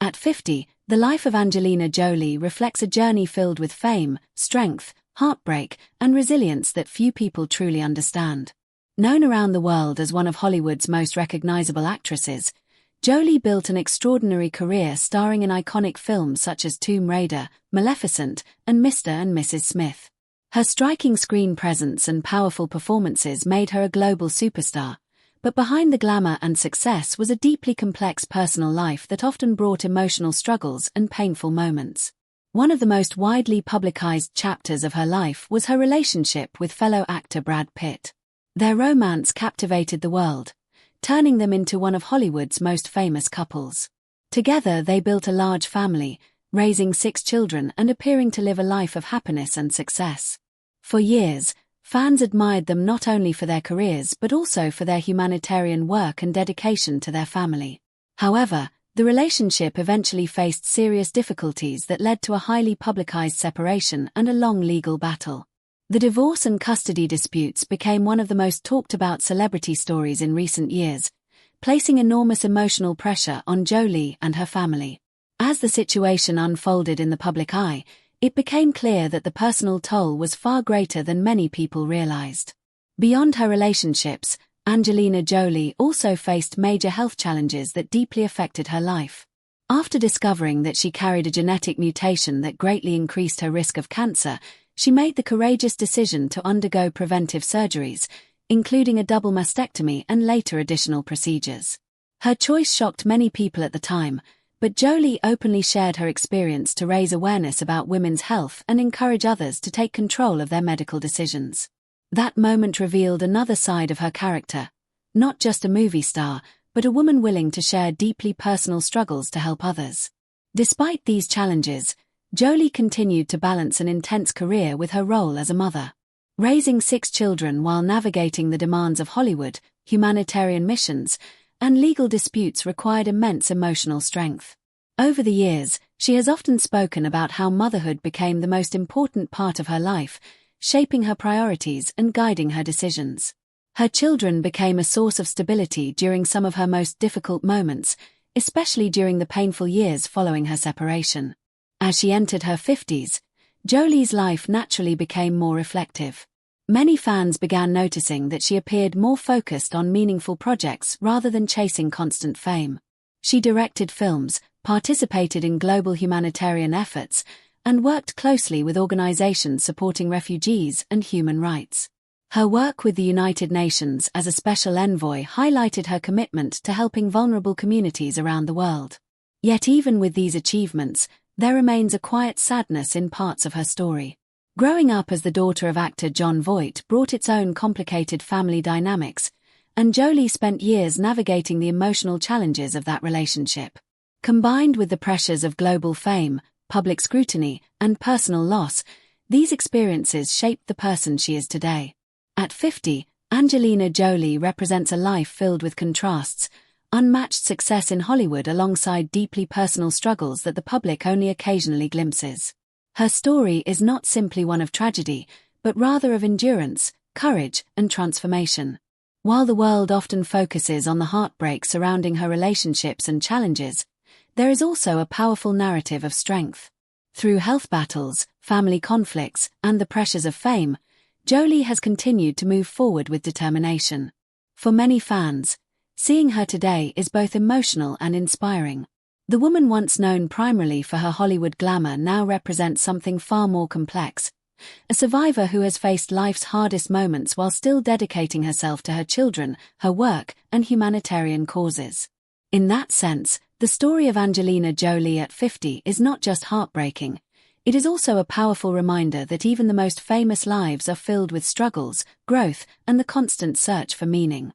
At 50, the life of Angelina Jolie reflects a journey filled with fame, strength, heartbreak, and resilience that few people truly understand. Known around the world as one of Hollywood's most recognizable actresses, Jolie built an extraordinary career starring in iconic films such as Tomb Raider, Maleficent, and Mr. and Mrs. Smith. Her striking screen presence and powerful performances made her a global superstar, but behind the glamour and success was a deeply complex personal life that often brought emotional struggles and painful moments. One of the most widely publicized chapters of her life was her relationship with fellow actor Brad Pitt. Their romance captivated the world, turning them into one of Hollywood's most famous couples. Together they built a large family, raising 6 children and appearing to live a life of happiness and success. For years, fans admired them not only for their careers but also for their humanitarian work and dedication to their family. However, the relationship eventually faced serious difficulties that led to a highly publicized separation and a long legal battle. The divorce and custody disputes became one of the most talked about celebrity stories in recent years, placing enormous emotional pressure on Jolie and her family. As the situation unfolded in the public eye, it became clear that the personal toll was far greater than many people realized. Beyond her relationships, Angelina Jolie also faced major health challenges that deeply affected her life. After discovering that she carried a genetic mutation that greatly increased her risk of cancer, she made the courageous decision to undergo preventive surgeries, including a double mastectomy and later additional procedures. Her choice shocked many people at the time, but Jolie openly shared her experience to raise awareness about women's health and encourage others to take control of their medical decisions. That moment revealed another side of her character, not just a movie star, but a woman willing to share deeply personal struggles to help others. Despite these challenges, Jolie continued to balance an intense career with her role as a mother. Raising 6 children while navigating the demands of Hollywood, humanitarian missions, and legal disputes required immense emotional strength. Over the years, she has often spoken about how motherhood became the most important part of her life, shaping her priorities and guiding her decisions. Her children became a source of stability during some of her most difficult moments, especially during the painful years following her separation. As she entered her 50s, Jolie's life naturally became more reflective. Many fans began noticing that she appeared more focused on meaningful projects rather than chasing constant fame. She directed films, participated in global humanitarian efforts, and worked closely with organizations supporting refugees and human rights. Her work with the United Nations as a special envoy highlighted her commitment to helping vulnerable communities around the world. Yet even with these achievements, there remains a quiet sadness in parts of her story. Growing up as the daughter of actor Jon Voight brought its own complicated family dynamics, and Jolie spent years navigating the emotional challenges of that relationship. Combined with the pressures of global fame, public scrutiny, and personal loss, these experiences shaped the person she is today. At 50, Angelina Jolie represents a life filled with contrasts, unmatched success in Hollywood alongside deeply personal struggles that the public only occasionally glimpses. Her story is not simply one of tragedy, but rather of endurance, courage, and transformation. While the world often focuses on the heartbreak surrounding her relationships and challenges, there is also a powerful narrative of strength. Through health battles, family conflicts, and the pressures of fame, Jolie has continued to move forward with determination. For many fans, seeing her today is both emotional and inspiring. The woman once known primarily for her Hollywood glamour now represents something far more complex, a survivor who has faced life's hardest moments while still dedicating herself to her children, her work, and humanitarian causes. In that sense, the story of Angelina Jolie at 50 is not just heartbreaking, it is also a powerful reminder that even the most famous lives are filled with struggles, growth, and the constant search for meaning.